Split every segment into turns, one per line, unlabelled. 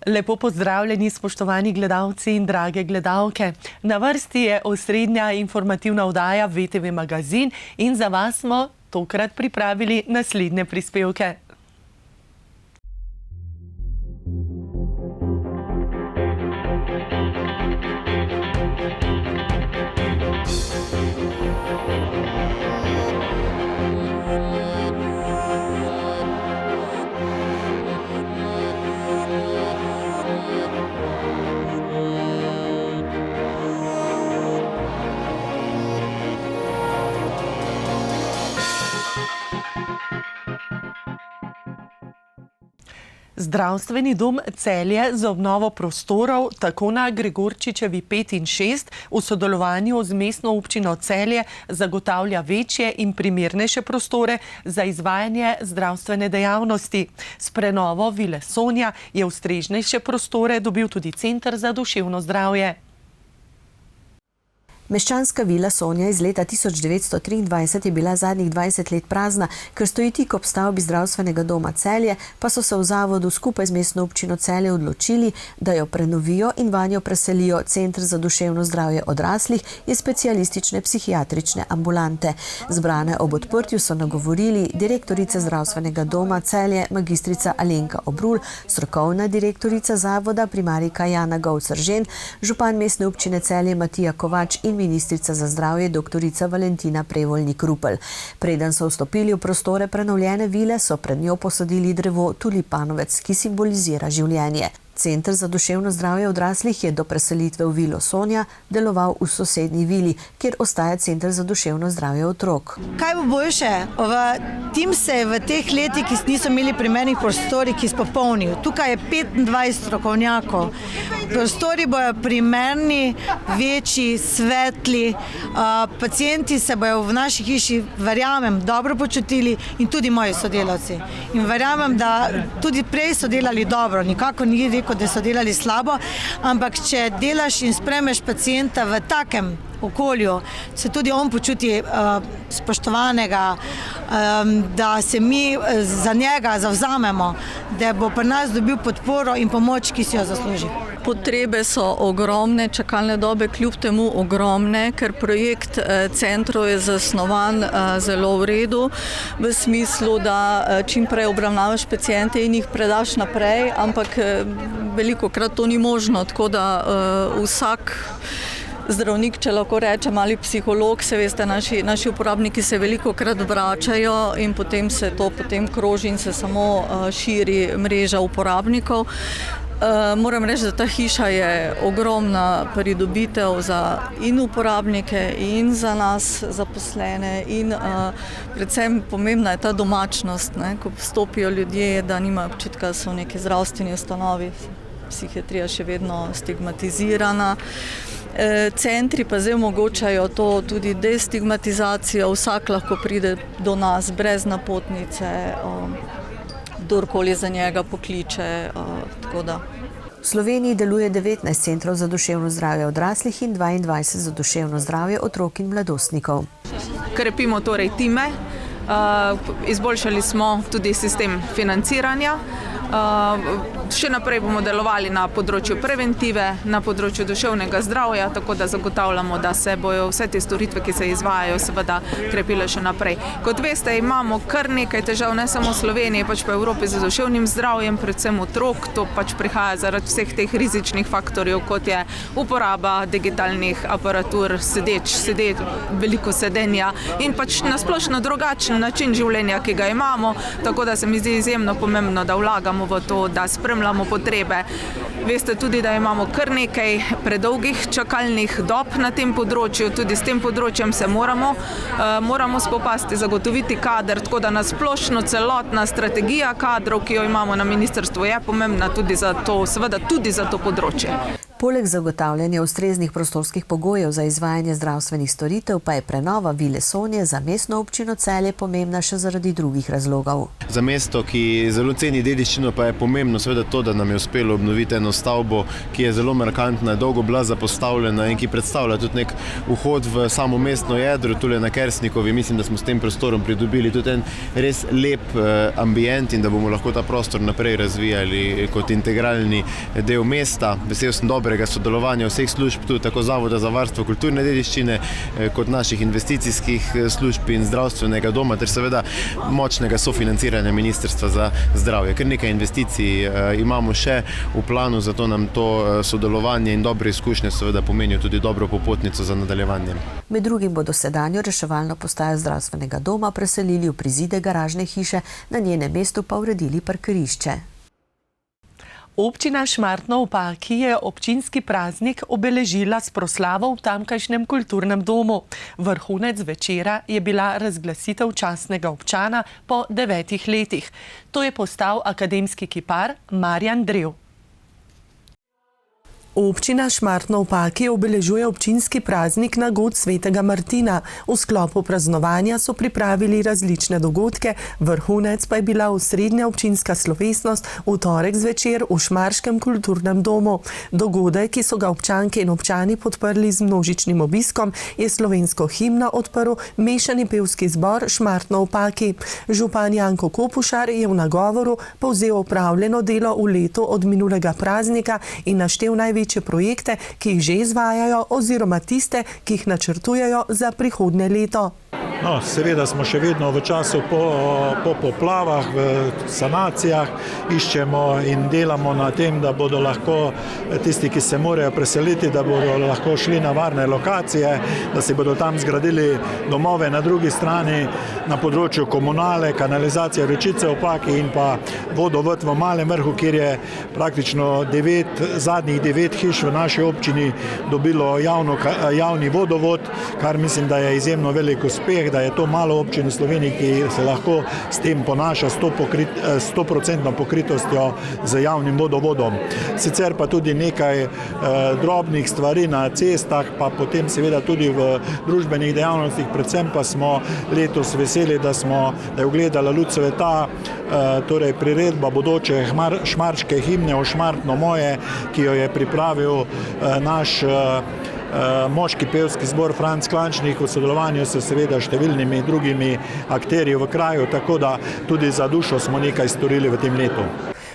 Lepo pozdravljeni, spoštovani gledalci in drage gledalke. Na vrsti je osrednja informativna oddaja VTV Magazin in za vas smo tokrat pripravili naslednje prispevke. Zdravstveni dom Celje za obnovo prostorov tako na Gregorčičevi 5 in 6 v sodelovanju z mestno občino Celje zagotavlja večje in primernejše prostore za izvajanje zdravstvene dejavnosti. S prenovo Vile Sonja je ustreznejše prostore dobil tudi Center za duševno zdravje.
Meščanska Vila Sonja iz leta 1923 je bila zadnjih 20 let prazna, ker stoji tik ob stavbi zdravstvenega doma Celje, pa so se v zavodu skupaj z mestno občino Celje odločili, da jo prenovijo in vanjo preselijo Center za duševno zdravje odraslih in specialistične psihiatrične ambulante. Zbrane ob odprtju so nagovorili direktorica zdravstvenega doma Celje, magistrica Alenka Obrul, strokovna direktorica zavoda primarika Jana Govc-Eržen, župan mestne občine Celje Matija Kovač in ministrica za zdravje doktorica Valentina Prevolnik-Rupel. Preden so vstopili v prostore prenovljene vile, so pred njo posadili drevo tulipanovec, ki simbolizira življenje. Center za duševno zdravje odraslih je do preselitve v Vilo Sonja deloval v sosednji vili, kjer ostaja Center za duševno zdravje otrok.
Kaj bo boljše? Tim se je v teh letih, ki niso imeli primernih prostorih, izpopolnil. Tukaj je 25 strokovnjakov. Prostori bojo primerni, večji, svetli. Pacienti se bojo v naši hiši, verjamem, dobro počutili in tudi moji sodelavci. In verjamem, da tudi prej so delali dobro, nikako ni rekel, da so delali slabo, ampak če delaš in spremeš pacienta v takem okolju, se tudi on počuti spoštovanega, da se mi za njega zavzamemo, da bo pri nas dobil podporo in pomoč, ki si jo zasluži.
Potrebe so ogromne, čakalne dobe kljub temu ogromne, ker projekt centrov je zasnovan zelo v redu, v smislu, da čim prej obravnavaš paciente in jih predaš naprej, ampak velikokrat to ni možno, tako da vsak zdravnik, če lahko rečem, ali psiholog, se veste, naši uporabniki se velikokrat vračajo in potem se to kroži in se samo širi mreža uporabnikov. Moram reči, da ta hiša je ogromna pridobitev za in uporabnike in za nas zaposlene in predvsem pomembna je ta domačnost, ko vstopijo ljudje, da nimajo občutka, da so v neki zdravstveni ustanovi, psihiatrija še vedno stigmatizirana. Centri pa zdaj omogočajo to tudi destigmatizacijo, vsak lahko pride do nas brez napotnice, kdorkoli za njega pokliče, tako da.
V Sloveniji deluje 19 centrov za duševno zdravje odraslih in 22 za duševno zdravje otrok in mladostnikov.
Krepimo torej time, izboljšali smo tudi sistem financiranja. Še naprej bomo delovali na področju preventive, na področju duševnega zdravja, tako da zagotavljamo, da se bojo vse te storitve, ki se izvajajo, seveda krepile še naprej. Kot veste, imamo kar nekaj težav, ne samo v Sloveniji, pač pa v Evropi z duševnim zdravjem, predvsem otrok. To pač prihaja zaradi vseh teh rizičnih faktorjev, kot je uporaba digitalnih aparatur, veliko sedenja in pač nasplošno drugačen način življenja, ki ga imamo, tako da se mi zdi izjemno pomembno, da vlagamo v to, da spremljamo potrebe. Veste tudi, da imamo kar nekaj predolgih čakalnih dob na tem področju, tudi s tem področjem se moramo spopasti, zagotoviti kader, tako da nasplošno celotna strategija kadrov, ki jo imamo na ministrstvu, je pomembna tudi za to, seveda tudi za to področje.
Poleg zagotavljanja ustreznih prostorskih pogojev za izvajanje zdravstvenih storitev pa je prenova Vile Sonje za mestno občino Celje pomembna še zaradi drugih razlogov.
Za mesto, ki zelo ceni dediščino, pa je pomembno seveda to, da nam je uspelo obnoviti eno stavbo, ki je zelo markantna, dolgo bila zapostavljena in ki predstavlja tudi nek vhod v samo mestno jedro, tule na Kersnikovi. Mislim, da smo s tem prostorom pridobili tudi en res lep ambient in da bomo lahko ta prostor naprej razvijali kot integralni del mesta. Vesel sem dobrega sodelovanja vseh služb, tudi tako Zavoda za varstvo kulturne dediščine, kot naših investicijskih služb in zdravstvenega doma, ter seveda močnega sofinanciranja Ministrstva za zdravje. Ker nekaj investicij imamo še v planu, zato nam to sodelovanje in dobre izkušnje seveda pomenijo tudi dobro popotnico za nadaljevanje.
Med drugim bodo sedanjo reševalno postajo zdravstvenega doma preselili v prizide garažne hiše, na njenem mestu pa uredili parkirišče.
Občina Šmartno ob Paki je občinski praznik obeležila s proslavo v tamkajšnjem kulturnem domu. Vrhunec večera je bila razglasitev častnega občana po 9 letih. To je postal akademski kipar Marjan Drev. Občina Šmartno ob Paki obeležuje občinski praznik na god svetega Martina. V sklopu praznovanja so pripravili različne dogodke, vrhunec pa je bila osrednja občinska slovesnost v torek zvečer v Šmarškem kulturnem domu. Dogodek, ki so ga občanke in občani podprli z množičnim obiskom, je slovensko himno odprl mešani pevski zbor Šmartno ob Paki. Župan Janko Kopušar je v nagovoru povzel opravljeno delo v letu od minulega praznika in naštel največje projekte, ki jih že izvajajo, oziroma tiste, ki jih načrtujejo za prihodnje leto.
No, seveda smo še vedno v času po poplavah, v sanacijah, iščemo in delamo na tem, da bodo lahko tisti, ki se morajo preseliti, da bodo lahko šli na varne lokacije, da si bodo tam zgradili domove. Na drugi strani na področju komunale, kanalizacije Rečice ob Paki in pa vodovod v Malem Vrhu, kjer je praktično zadnjih 9 hiš v naši občini dobilo javni vodovod, kar mislim, da je izjemno velik uspeh, da je to malo občin v Sloveniji, ki se lahko s tem ponaša 100% pokritostjo z javnim vodovodom. Sicer pa tudi nekaj drobnih stvari na cestah, pa potem seveda tudi v družbenih dejavnostih, predvsem pa smo letos veseli, da je ugledala luč sveta, torej priredba bodoče šmarške himne O Šmartno moje, ki jo je pripravil naš moški pevski zbor Franc Klančnik v sodelovanju s seveda številnimi drugimi akterji v kraju, tako da tudi za dušo smo nekaj storili v tem letu.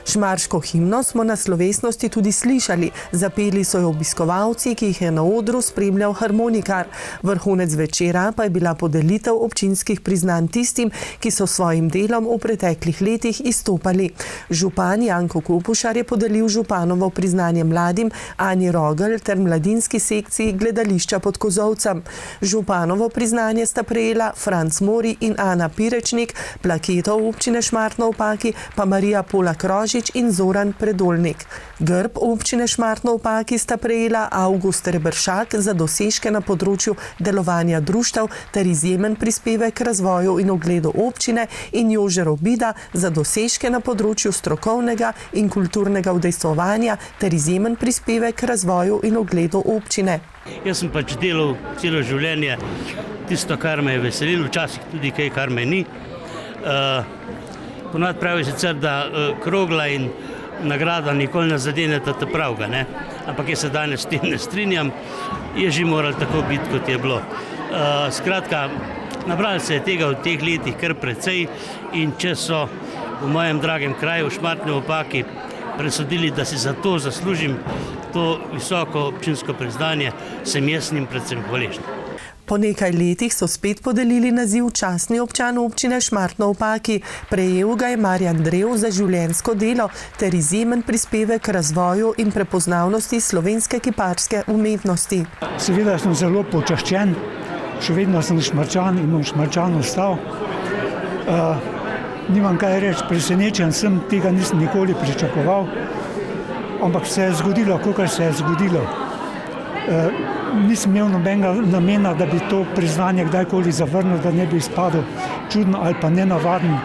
Šmarško himno smo na slovesnosti tudi slišali. Zapeli so jo obiskovalci, ki jih je na odru spremljal harmonikar. Vrhunec večera pa je bila podelitev občinskih priznanj tistim, ki so svojim delom v preteklih letih izstopali. Župan Janko Kopušar je podelil županovo priznanje mladim Ani Rogl ter mladinski sekciji gledališča pod Kozolcem. Županovo priznanje sta prejela Franc Mori in Ana Pirečnik, plaketo občine Šmartno ob Paki pa Marija Pola Krožič in Zoran Predolnik. Grb občine Šmartno ob Paki sta prejela Avgust Reberšak za dosežke na področju delovanja društev ter izjemen prispevek k razvoju in ugledu občine in Jože Robida za dosežke na področju strokovnega in kulturnega udejstvovanja ter izjemen prispevek k razvoju in ugledu občine.
Jaz sem pač delal celo življenje tisto, kar me je veselilo, včasih tudi kaj, kar me ni. Ponad pravi sicer, da krogla in nagrada nikoli ne zadeneta te pravga, ne? Ampak jaz se danes s tem ne strinjam, je že moralo tako biti, kot je bilo. Skratka, nabrali se je tega v teh letih kar precej in če so v mojem dragem kraju v Šmartnem ob Paki presodili, da si za to zaslužim to visoko občinsko priznanje, sem jaz njim predvsem hvaležen.
Po nekaj letih so spet podelili naziv častni občan občine Šmartno ob Paki. Prejel ga je Marjan Drev za življenjsko delo ter izjemen prispevek k razvoju in prepoznavnosti slovenske kiparske umetnosti.
Seveda sem zelo počaščen, še vedno sem Šmarčan in bom Šmarčan ostal. Nimam kaj reči, presenečen sem, tega nisem nikoli pričakoval, ampak se je zgodilo, kakor se je zgodilo. Nisem imel nobenega namena, da bi to priznanje kdajkoli zavrnil, da ne bi izpadel čudno ali pa nenavaden.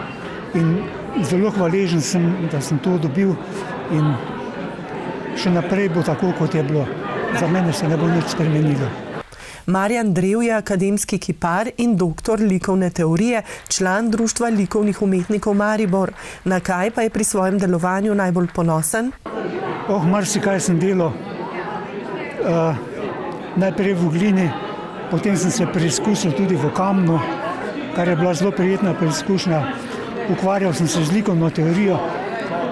In zelo hvaležen sem, da sem to dobil in še naprej bo tako, kot je bilo. Za mene se ne bo nič spremenilo.
Marjan Drev je akademski kipar in doktor likovne teorije, član Društva likovnih umetnikov Maribor. Na kaj pa je pri svojem delovanju najbolj ponosen?
Marsikaj sem delal. Najprej v glini, potem sem se preizkusil tudi v kamnu, kar je bila zelo prijetna preizkušnja. Ukvarjal sem se z likovno teorijo,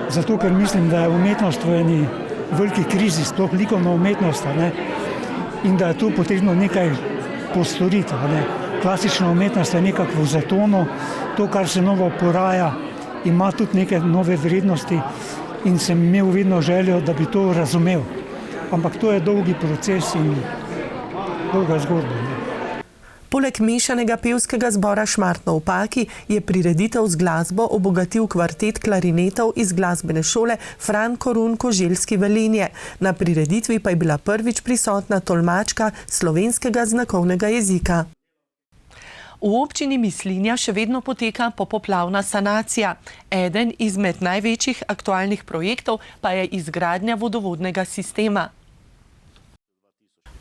zato ker mislim, da je umetnost v eni veliki krizi, sploh likovna umetnost, in da je tu potrebno nekaj postoriti. Klasična umetnost je nekako v zatonu, to, kar se novo poraja, ima tudi neke nove vrednosti in sem imel vedno željo, da bi to razumel. Ampak to je dolgi proces in dolga zgodba.
Poleg mešanega pevskega zbora Šmartno v Paki je prireditev z glasbo obogatil kvartet klarinetov iz glasbene šole Fran Korun Koželjski Velenje. Na prireditvi pa je bila prvič prisotna tolmačka slovenskega znakovnega jezika. V občini Mislinja še vedno poteka popoplavna sanacija. Eden izmed največjih aktualnih projektov pa je izgradnja vodovodnega sistema.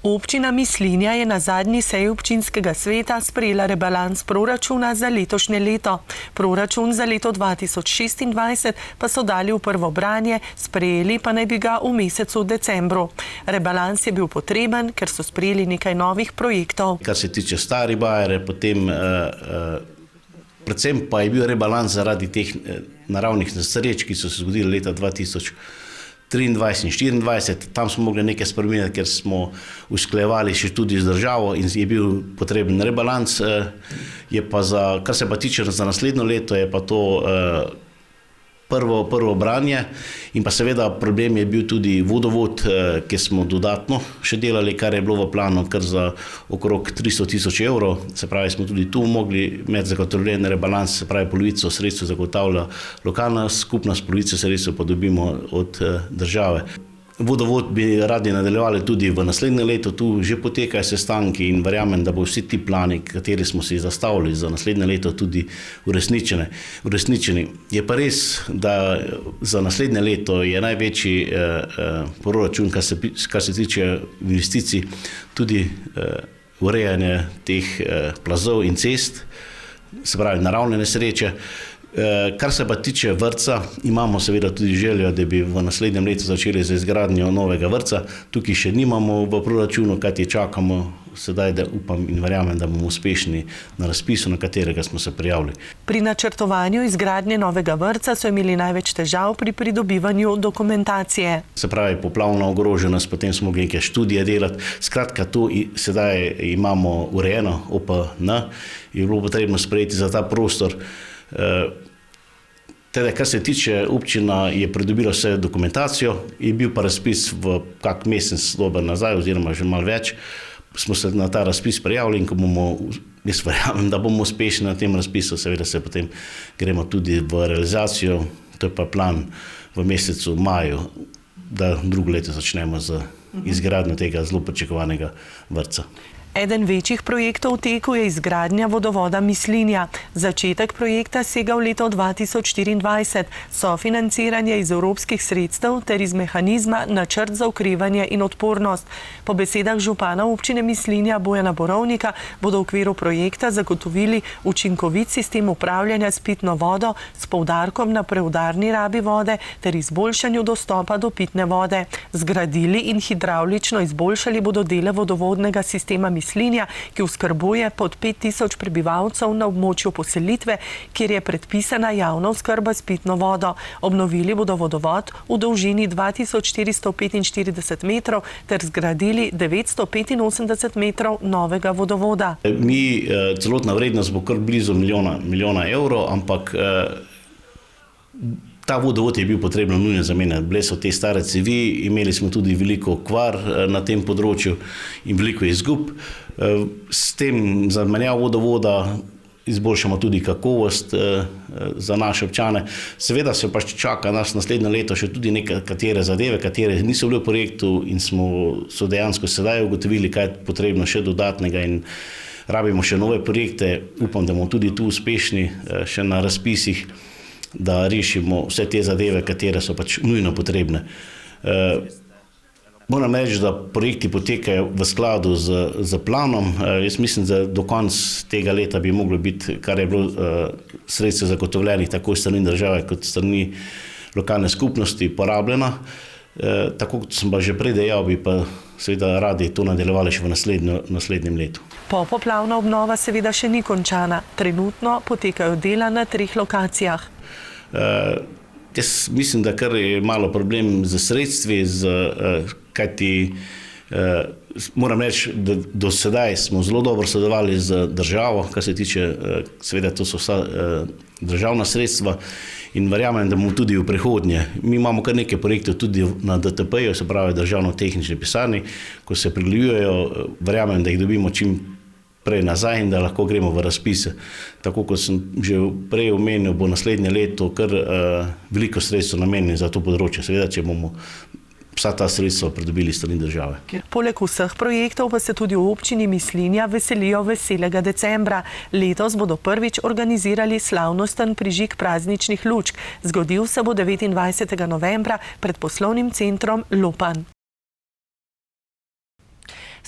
Občina Mislinja je na zadnji seji občinskega sveta sprejela rebalans proračuna za letošnje leto. Proračun za leto 2026 pa so dali v prvo branje, sprejeli pa naj bi ga v mesecu decembru. Rebalans je bil potreben, ker so sprejeli nekaj novih projektov.
Kar se tiče Stari Bajere, potem predvsem pa je bil rebalans zaradi teh naravnih nesreč, ki so se zgodili leta 2023 in 2024, tam smo mogli nekaj spremeniti, ker smo usklajevali še tudi z državo in je bil potreben rebalans. Je pa kar se pa tiče za naslednjo leto, je pa to prvo branje in pa seveda problem je bil tudi vodovod, ki smo dodatno še delali, kar je bilo v planu kar za okrog 300.000 evrov. Se pravi, smo tudi tu mogli imeti zagotovljen rebalans, se pravi, polovico sredstev zagotavlja lokalna skupnost, polovico sredstev pa dobimo od države. Vodovod bi radi nadaljevali tudi v naslednje leto, tu že potekajo sestanki in verjamem, da bo vsi ti plani, kateri smo si zastavili za naslednje leto, tudi uresničeni. Je pa res, da za naslednje leto je največji proračun, kar se tiče investicij, tudi urejanje teh plazov in cest, se pravi naravne nesreče. Kar se pa tiče vrtca, imamo seveda tudi željo, da bi v naslednjem letu začeli z izgradnjo novega vrtca. Tukaj še nimamo v proračunu, kajti čakamo sedaj, da upam in verjamem, da bomo uspešni na razpisu, na katerega smo se prijavili.
Pri načrtovanju izgradnje novega vrtca so imeli največ težav pri pridobivanju dokumentacije.
Se pravi, poplavna ogroženost, potem smo mogli neke študije delati. Skratka, to sedaj imamo urejeno, OPN, je bilo potrebno sprejeti za ta prostor. Teda, kar se tiče, občina je pridobila vse dokumentacijo, je bil pa razpis v kak mesec dober nazaj, oziroma že malo več, smo se na ta razpis prijavili in ko jaz verjamem, da bomo uspešni na tem razpisu, seveda se potem gremo tudi v realizacijo, to je pa plan v mesecu maju, da drugo leto začnemo z izgradnjo tega zelo pričakovanega vrtca.
Eden večjih projektov v teku je izgradnja vodovoda Mislinja. Začetek projekta sega v leto 2024, sofinanciranje iz evropskih sredstev ter iz mehanizma Načrt za okrevanje in odpornost. Po besedah župana občine Mislinja Bojana Borovnika bodo v okviru projekta zagotovili učinkovit sistem upravljanja s pitno vodo s poudarkom na preudarni rabi vode ter izboljšanju dostopa do pitne vode. Zgradili in hidravlično izboljšali bodo dele vodovodnega sistema Mislinja, ki oskrbuje pod 5000 prebivalcev na območju poselitve, kjer je predpisana javna oskrba s pitno vodo. Obnovili bodo vodovod v dolžini 2445 metrov ter zgradili 985 metrov novega vodovoda.
Celotna vrednost bo kar blizu milijona evrov, ampak ta vodovod je bil potrebno nujno zamenjati. Bile so te stare cevi, imeli smo tudi veliko kvar na tem področju in veliko izgub. S tem zamenjav vodovoda izboljšamo tudi kakovost za naše občane. Seveda se pa čaka nas naslednje leto še tudi nekatere zadeve, katere niso bile v projektu in so dejansko sedaj ugotovili, kaj je potrebno še dodatnega in rabimo še nove projekte. Upam, da bomo tudi tu uspešni še na razpisih, da rešimo vse te zadeve, katere so pač nujno potrebne. Moram reči, da projekti potekajo v skladu z planom. Jaz mislim, da do konca tega leta bi moglo biti, kar je bilo sredstev zagotovljenih tako strani države kot strani lokalne skupnosti porabljena. Tako kot sem pa že prej dejal, bi pa seveda radi to nadaljevali še v naslednjem letu.
Popoplavna obnova seveda še ni končana. Trenutno potekajo dela na 3 lokacijah.
Jaz mislim, da kar je malo problem z sredstvi, kajti moram reči, da do sedaj smo zelo dobro sodelovali z državo, kar se tiče, seveda to so vsa državna sredstva in verjamem, da bomo tudi v prihodnje. Mi imamo kar nekaj projektov tudi na DTP-ju, se pravi državno-tehnični pisarni, ko se pregledujejo, verjamem, da jih dobimo čim prej nazaj in da lahko gremo v razpise. Tako kot sem že prej omenil, bo naslednje leto kar veliko sredstev namenjeno za to področje, seveda, če bomo vsa ta sredstva pridobili strani države.
Poleg vseh projektov pa se tudi v občini Mislinja veselijo veselega decembra. Letos bodo prvič organizirali slavnosten prižig prazničnih lučk. Zgodil se bo 29. novembra pred poslovnim centrom Lopan.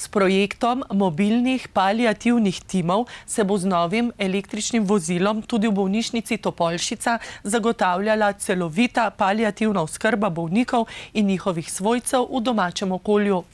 S projektom mobilnih paliativnih timov se bo z novim električnim vozilom tudi v bolnišnici Topolšica zagotavljala celovita paliativna oskrba bolnikov in njihovih svojcev v domačem okolju.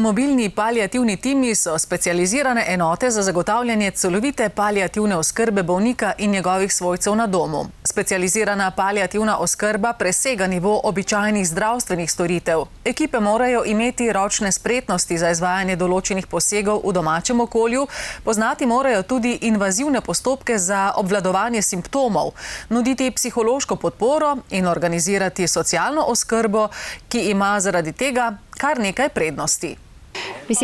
Mobilni paliativni timi so specializirane enote za zagotavljanje celovite paliativne oskrbe bolnika in njegovih svojcev na domu. Specializirana paliativna oskrba presega nivo običajnih zdravstvenih storitev. Ekipe morajo imeti ročne spretnosti za izvajanje določenih posegov v domačem okolju, poznati morajo tudi invazivne postopke za obvladovanje simptomov, nuditi psihološko podporo in organizirati socialno oskrbo, ki ima zaradi tega kar nekaj prednosti.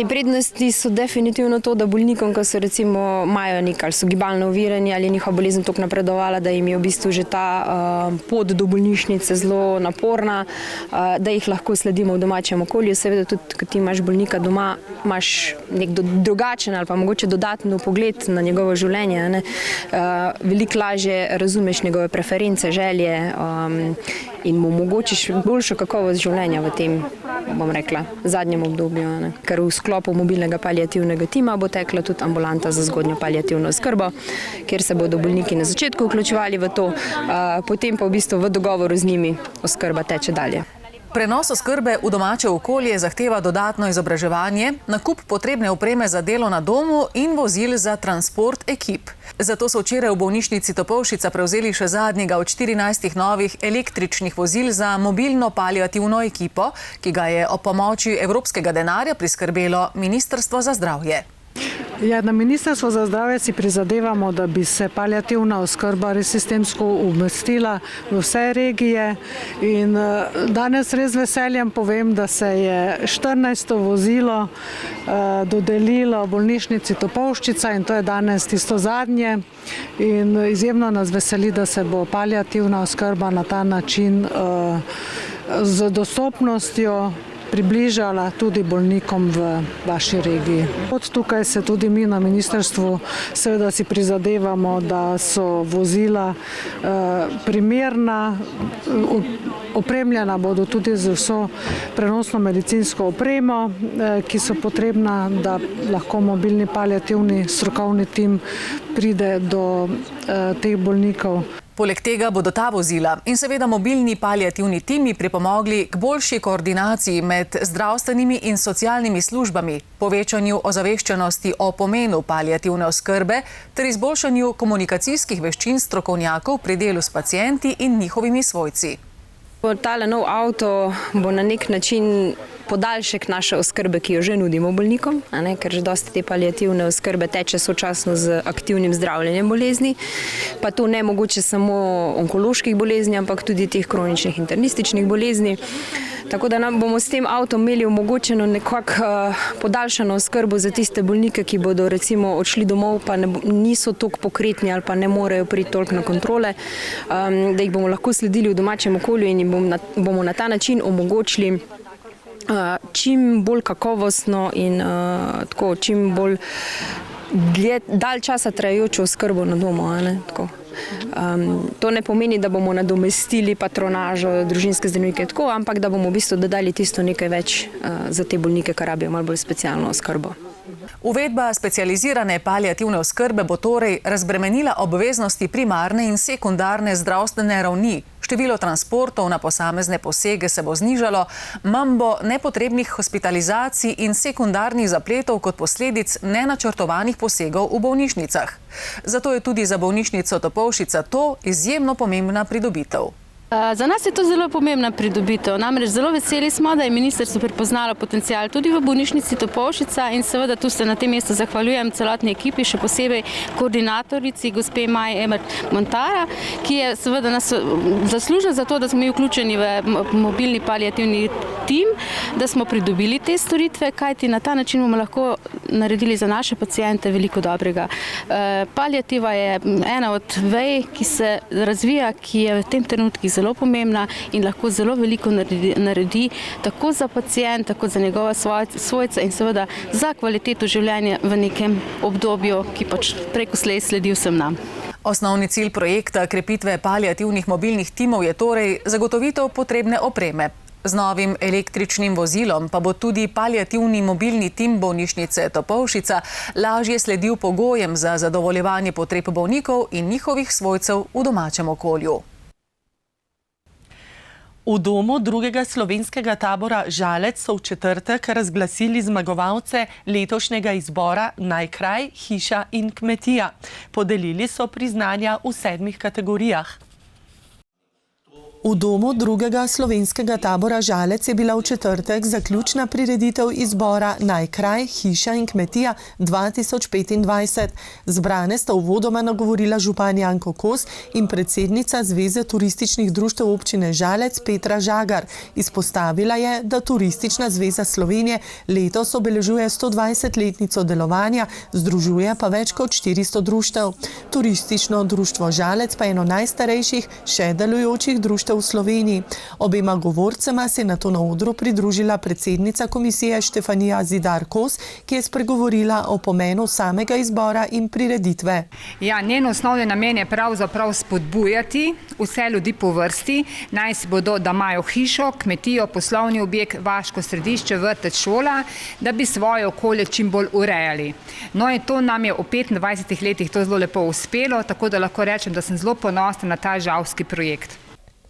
Prednosti so definitivno to, da bolnikom, ko so recimo imajo nekaj, ali so gibalno ovirani ali njihova bolezen toliko napredovala, da jim je v bistvu že ta pot do bolnišnice zelo naporna, da jih lahko sledimo v domačem okolju. Seveda tudi, ko ti imaš bolnika doma, imaš nek drugačen ali pa mogoče dodaten pogled na njegovo življenje. Veliko lažje razumeš njegove preference, želje in mu omogočiš boljšo kakovost življenja v tem, bom rekla, zadnjem obdobju. Ker v sklopu mobilnega paliativnega tima bo tekla tudi ambulanta za zgodnjo paliativno oskrbo, kjer se bodo bolniki na začetku vključevali v to, potem pa v bistvu v dogovoru z njimi oskrba teče dalje.
Prenos oskrbe v domače okolje zahteva dodatno izobraževanje, nakup potrebne opreme za delo na domu in vozil za transport ekip. Zato so včeraj v bolnišnici Topolšica prevzeli še zadnjega od 14 novih električnih vozil za mobilno paliativno ekipo, ki ga je ob pomoči evropskega denarja priskrbelo Ministrstvo za zdravje.
Na Ministrstvu za zdravje si prizadevamo, da bi se paliativna oskrba res sistemsko umestila v vse regije in danes res veseljem povem, da se je 14. vozilo dodelilo bolnišnici Topolšica in to je danes tisto zadnje in izjemno nas veseli, da se bo paliativna oskrba na ta način z dostopnostjo približala tudi bolnikom v vaši regiji. Od tukaj se tudi mi na ministrstvu seveda si prizadevamo, da so vozila primerna, opremljena bodo tudi z vso prenosno medicinsko opremo, ki so potrebna, da lahko mobilni paliativni strokovni tim pride do teh bolnikov.
Poleg tega bodo ta vozila in seveda mobilni paliativni timi pripomogli k boljši koordinaciji med zdravstvenimi in socialnimi službami, povečanju ozaveščenosti o pomenu paliativne oskrbe ter izboljšanju komunikacijskih veščin strokovnjakov pri delu s pacienti in njihovimi svojci.
Tale nov avto bo na nek način podaljšek naše oskrbe, ki jo že nudimo bolnikom, ker že dosti te paliativne oskrbe teče sočasno z aktivnim zdravljenjem bolezni, pa to ne mogoče samo onkoloških bolezni, ampak tudi teh kroničnih internističnih bolezni. Tako da nam bomo s tem avtom imeli omogočeno nekako podaljšano oskrbo za tiste bolnike, ki bodo recimo odšli domov, pa niso toliko pokretni ali pa ne morejo priti toliko na kontrole, da jih bomo lahko sledili v domačem okolju in jim bomo na ta način omogočili čim bolj kakovostno in čim bolj dalj časa trajajočo oskrbo na domu. To ne pomeni, da bomo nadomestili patronažo družinske zdravnike tako, ampak da bomo v bistvu dodali tisto nekaj več za te bolnike, ki rabijo malo bolj specialno oskrbo.
Uvedba specializirane paliativne oskrbe bo torej razbremenila obveznosti primarne in sekundarne zdravstvene ravni. Število transportov na posamezne posege se bo znižalo, manj bo nepotrebnih hospitalizacij in sekundarnih zapletov kot posledic nenačrtovanih posegov v bolnišnicah. Zato je tudi za bolnišnico Topolšica to izjemno pomembna pridobitev.
Za nas je to zelo pomembna pridobitev. Namreč zelo veseli smo, da je ministrstvo prepoznalo potencial tudi v bolnišnici Topolšica in seveda tu se na tem mestu zahvaljujem celotni ekipi, še posebej koordinatorici gospe Maji Emert-Montara, ki je seveda nas zaslužila za to, da smo mi vključeni v mobilni paliativni tim, da smo pridobili te storitve, kajti na ta način bomo lahko naredili za naše paciente veliko dobrega. Paliativa je ena od vej, ki se razvija, ki je v tem trenutku zelo pomembna in lahko zelo veliko naredi tako za pacient, tako za njegova svojca in seveda za kvaliteto življenja v nekem obdobju, ki pač preko slej sledi vsem nam.
Osnovni cilj projekta krepitve paliativnih mobilnih timov je torej zagotovitev potrebne opreme. Z novim električnim vozilom pa bo tudi paliativni mobilni tim bolnišnice Topolšica lažje sledil pogojem za zadovoljevanje potreb bolnikov in njihovih svojcev v domačem okolju.
V domu drugega slovenskega tabora Žalec so v četrtek razglasili zmagovalce letošnjega izbora Naj kraj, hiša in kmetija. Podelili so priznanja v 7 kategorijah. V domu drugega slovenskega tabora Žalec je bila v četrtek zaključna prireditev izbora Naj kraj, hiša in kmetija 2025. Zbrane sta uvodoma nagovorila župan Janko Kos in predsednica Zveze turističnih društev občine Žalec Petra Žagar. Izpostavila je, da Turistična zveza Slovenije letos obeležuje 120-letnico delovanja, združuje pa več kot 400 društev. Turistično društvo Žalec pa je eno najstarejših še delujočih društev v Sloveniji. Obema govorcema se je nato na odru pridružila predsednica komisije Štefanija Zidar Kos, ki je spregovorila o pomenu samega izbora in prireditve.
Ja, njen osnovni namen je pravzaprav spodbujati vse ljudi po vrsti, naj si bodo, da imajo hišo, kmetijo, poslovni objekt, vaško središče, vrtec, šola, da bi svoje okolje čim bolj urejali. No in to nam je v 25 letih to zelo lepo uspelo, tako da lahko rečem, da sem zelo ponosna na ta žalski projekt.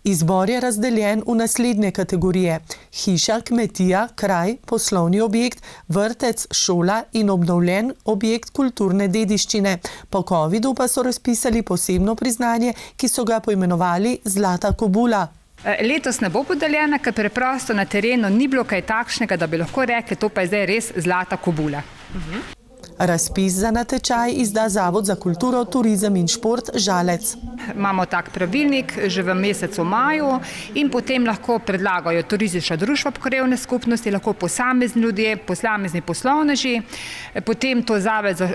Izbor je razdeljen v naslednje kategorije: hiša, kmetija, kraj, poslovni objekt, vrtec, šola in obnovljen objekt kulturne dediščine. Po covidu pa so razpisali posebno priznanje, ki so ga poimenovali Zlata kobula.
Letos ne bo podeljena, ker preprosto na terenu ni bilo kaj takšnega, da bi lahko rekli, to pa je zdaj res Zlata kobula.
Razpis za natečaj izda Zavod za kulturo, turizem in šport Žalec.
Imamo tak pravilnik že v mesecu maju in potem lahko predlagajo turistična društva krajevne skupnosti, lahko posamezni ljudje, posamezni poslovneži, potem to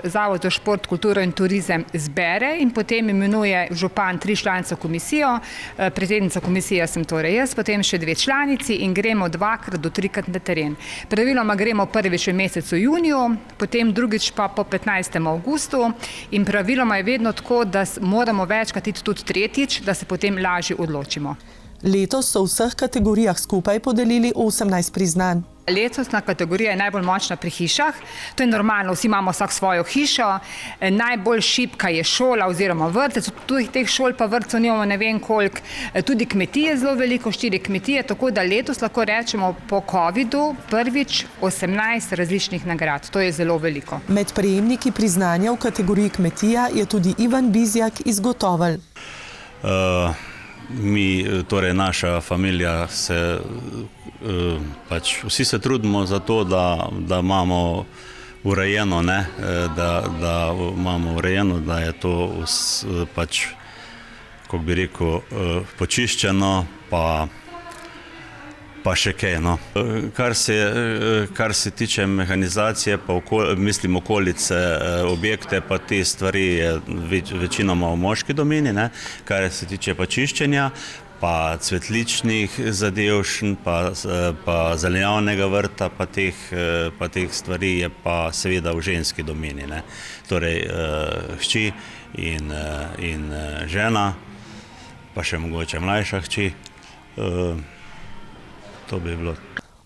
Zavod za šport, kulturo in turizem zbere in potem imenuje župan 3-članico komisijo, predsednica komisije sem torej jaz, potem še 2 članici in gremo 2-krat do 3-krat na teren. Praviloma gremo prvič v mesecu juniju, potem drugič pa po 15. avgustu in praviloma je vedno tako, da moramo večkrat iti tudi tretjič, da se potem lažje odločimo.
Letos so v vseh kategorijah skupaj podelili 18 priznanj.
Letosna kategorija je najbolj močna pri hišah. To je normalno, vsi imamo vsak svojo hišo. Najbolj šibka je šola oziroma vrtec, tudi teh šol pa vrtcev nimamo ne vem koliko. Tudi kmetije zelo veliko, 4 kmetije, tako da letos lahko rečemo po covidu prvič 18 različnih nagrad. To je zelo veliko.
Med prejemniki priznanja v kategoriji kmetija je tudi Ivan Bizjak iz Gotovelj.
Mi, torej naša familija, vsi se trudimo za to, da imamo urejeno, da je to kako bi rekel, počiščeno, pa še kaj. Kar se tiče mehanizacije, pa mislim okolice, objekte, pa te stvari je večinoma v moški domeni, kar se tiče pa čiščenja, pa cvetličnih zadevšn, pa zelenjavnega vrta, pa teh stvari je pa seveda v ženski domeni, ne. Torej hči in žena, pa še mogoče mlajša hči, to bi bilo.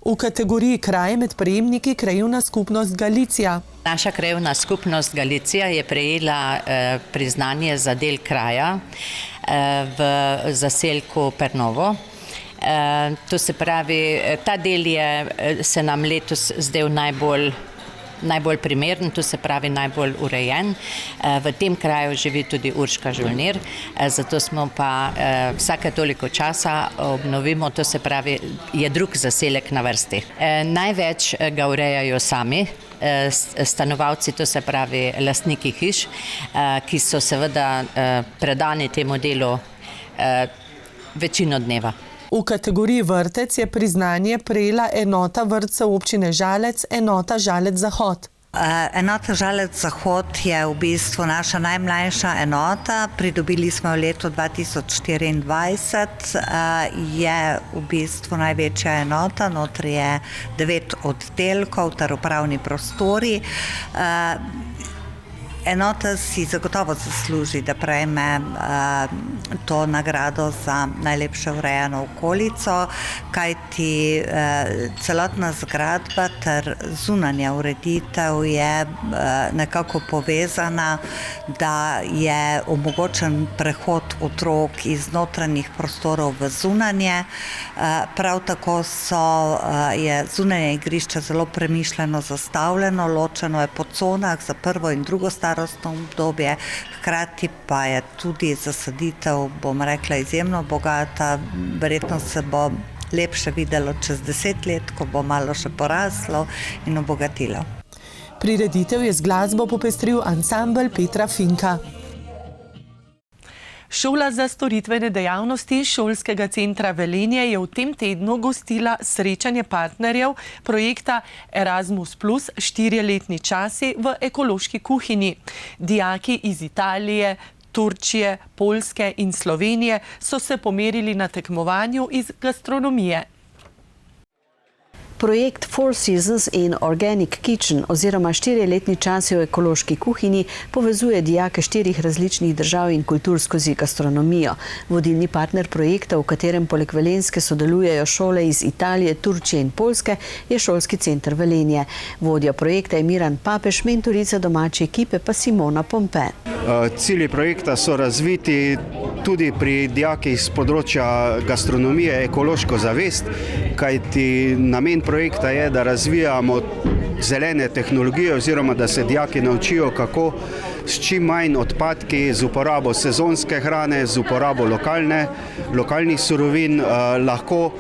V kategoriji kraj med prejemniki Krajevna skupnost Galicija.
Naša krajevna skupnost Galicija je prejela priznanje za del kraja v zaselku Pernovo. To se pravi, ta del se nam letos zdel najbolj primeren, to se pravi najbolj urejen. V tem kraju živi tudi Urška Žolnir, zato smo pa vsake toliko časa obnovimo, to se pravi, je drug zaselek na vrsti. Največ ga urejajo sami stanovalci, to se pravi lastniki hiš, ki so seveda predani temu delu večino dneva.
V kategoriji vrtec je priznanje prejela enota vrtcev občine Žalec, enota Žalec Zahod.
Enota Žalec Zahod je v bistvu naša najmlajša enota, pridobili smo v letu 2024, je v bistvu največja enota, notri je 9 oddelkov ter upravni prostori. Enota si zagotovo zasluži, da prejme to nagrado za najlepše urejeno okolico, kajti celotna zgradba ter zunanja ureditev je nekako povezana, da je omogočen prehod otrok iz notranjih prostorov v zunanje. Prav tako je zunanje igrišče zelo premišljeno zastavljeno, ločeno je po conah za prvo in drugo starostno obdobje, hkrati pa je tudi zasaditev, bom rekla, izjemno bogata, verjetno se bo lepše videlo čez 10 let, ko bo malo še poraslo in obogatilo.
Prireditev je z glasbo popestril ansambel Petra Finka. Šola za storitvene dejavnosti Šolskega centra Velenje je v tem tednu gostila srečanje partnerjev projekta Erasmus Plus 4-letni časi v ekološki kuhinji. Dijaki iz Italije, Turčije, Poljske in Slovenije so se pomerili na tekmovanju iz gastronomije.
Projekt Four Seasons in Organic Kitchen oziroma 4-letni časi v ekološki kuhinji povezuje dijake 4 različnih držav in kultur skozi gastronomijo. Vodilni partner projekta, v katerem poleg Velenjske sodelujejo šole iz Italije, Turčije in Poljske, je Šolski center Velenje. Vodja projekta je Miran Papež, mentorica domače ekipe pa Simona Pompe.
Cilji projekta so razviti tudi pri dijakih z področja gastronomije ekološko zavest, kajti namen projekta je, da razvijamo zelene tehnologije oziroma da se dijaki naučijo, kako s čim manj odpadki, z uporabo sezonske hrane, z uporabo lokalnih surovin, lahko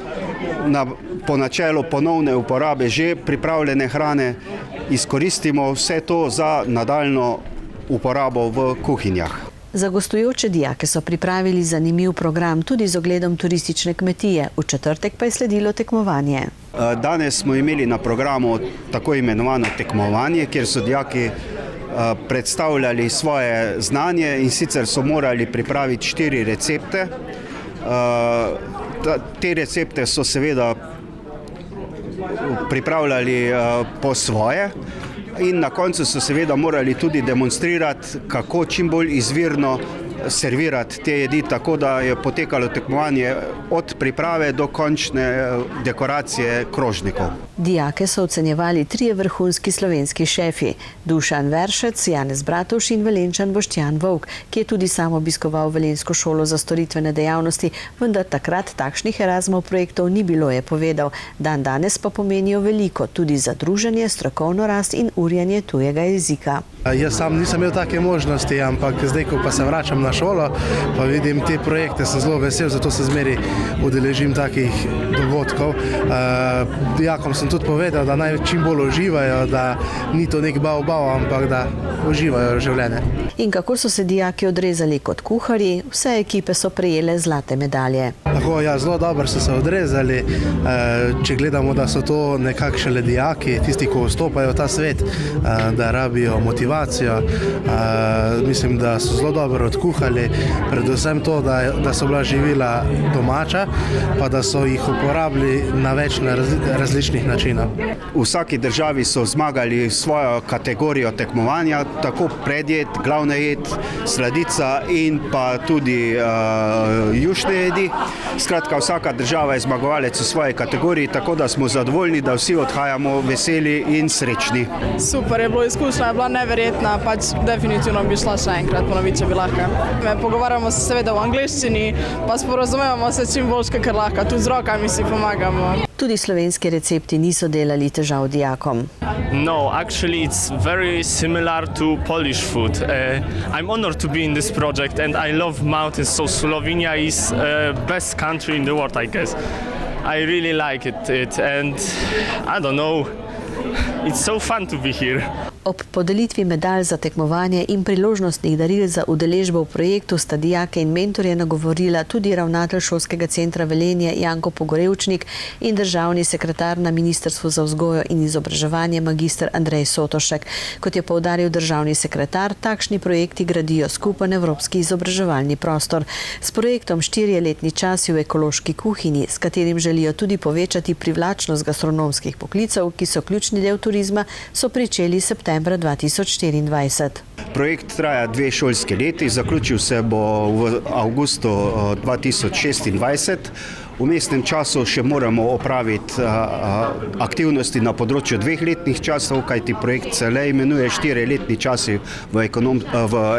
po načelu ponovne uporabe že pripravljene hrane izkoristimo vse to za nadaljno uporabo v kuhinjah.
Za gostujoče dijake so pripravili zanimiv program tudi z ogledom turistične kmetije. V četrtek pa je sledilo tekmovanje.
Danes smo imeli na programu tako imenovano tekmovanje, kjer so dijaki predstavljali svoje znanje in sicer so morali pripraviti 4 recepte. Te recepte so seveda pripravljali po svoje. In na koncu so seveda morali tudi demonstrirati, kako čim bolj izvirno servirati te jedi, tako da je potekalo tekmovanje od priprave do končne dekoracije krožnikov.
Dijake so ocenjevali 3 vrhunski slovenski šefi: Dušan Veršec, Janez Bratovš in Velenjčan Boštjan Vovk, ki je tudi sam obiskoval Velenjsko šolo za storitvene dejavnosti, vendar takrat takšnih Erasmov projektov ni bilo, je povedal. Danes pa pomenijo veliko tudi za druženje, strokovno rast in urjenje tujega jezika.
Jaz sam nisem imel take možnosti, ampak zdaj, ko pa se vračam na šolo, pa vidim te projekte, sem zelo vesel, zato se zmeri udeležim takih dogodkov. Dijakom sem tudi povedal, da naj čim bolj uživajo, da ni to nek bav, ampak da uživajo življenje.
In kako so se dijaki odrezali kot kuharji, vse ekipe so prejele zlate medalje.
Tako, ja, zelo dobro so se odrezali. Če gledamo, da so to nekakšne dijaki, tisti, ko vstopajo v ta svet, da rabijo motivacijo, motivacijo. Mislim, da so zelo dobro odkuhali, predvsem to, da so bila živila domača, pa da so jih uporabili na več različnih načinov.
V vsaki državi so zmagali svojo kategorijo tekmovanja, tako predjed, glavna jed, sladica in pa tudi jušne jedi. Skratka, vsaka država je zmagovalec v svoji kategoriji, tako da smo zadovoljni, da vsi odhajamo veseli in srečni.
Super je bilo, izkušnja je bila neverjetna, pač definitivno bi šla še enkrat ponoviti, če bi lahko. Pogovarjamo se seveda v angleščini, pa sporazumevamo se čim bolj, kakor lahko, tudi z rokami si pomagamo.
Tudi slovenski recepti niso delali težav dijakom.
No, actually it's very similar to Polish food. I'm honored to be in this project and I love mountains, so Slovenia is best country in the world, I guess. I really like it and I don't know, it's so fun to be here.
Ob podelitvi medalj za tekmovanje in priložnostnih daril za udeležbo v projektu sta dijake in mentorje nagovorila tudi ravnatelj šolskega centra Velenje Janko Pogorevčnik in državni sekretar na Ministrstvu za vzgojo in izobraževanje magister Andrej Sotošek. Kot je poudaril državni sekretar, takšni projekti gradijo skupen evropski izobraževalni prostor. S projektom 4-letni časi v ekološki kuhinji, s katerim želijo tudi povečati privlačnost gastronomskih poklicev, ki so ključni del turizma, so pričeli septembra 2024.
Projekt traja 2 šolski leti, zaključil se bo v avgustu 2026. V vmesnem času še moramo opraviti aktivnosti na področju 2 letnih časov, kajti projekt se le imenuje 4-letni časi v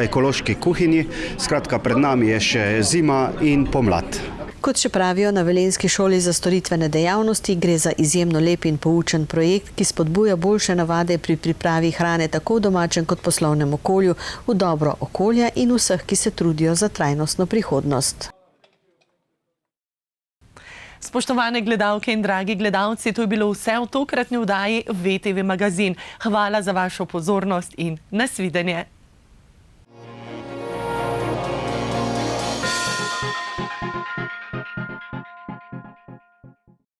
ekološki kuhinji. Skratka, pred nami je še zima in pomlad.
Kot še pravijo na Velenjski šoli za storitvene dejavnosti, gre za izjemno lep in poučen projekt, ki spodbuja boljše navade pri pripravi hrane tako v domačem kot poslovnem okolju, v dobro okolja in vseh, ki se trudijo za trajnostno prihodnost.
Spoštovane gledalke in dragi gledalci, to je bilo vse v tokratni oddaji VTV Magazin. Hvala za vašo pozornost in nasvidenje.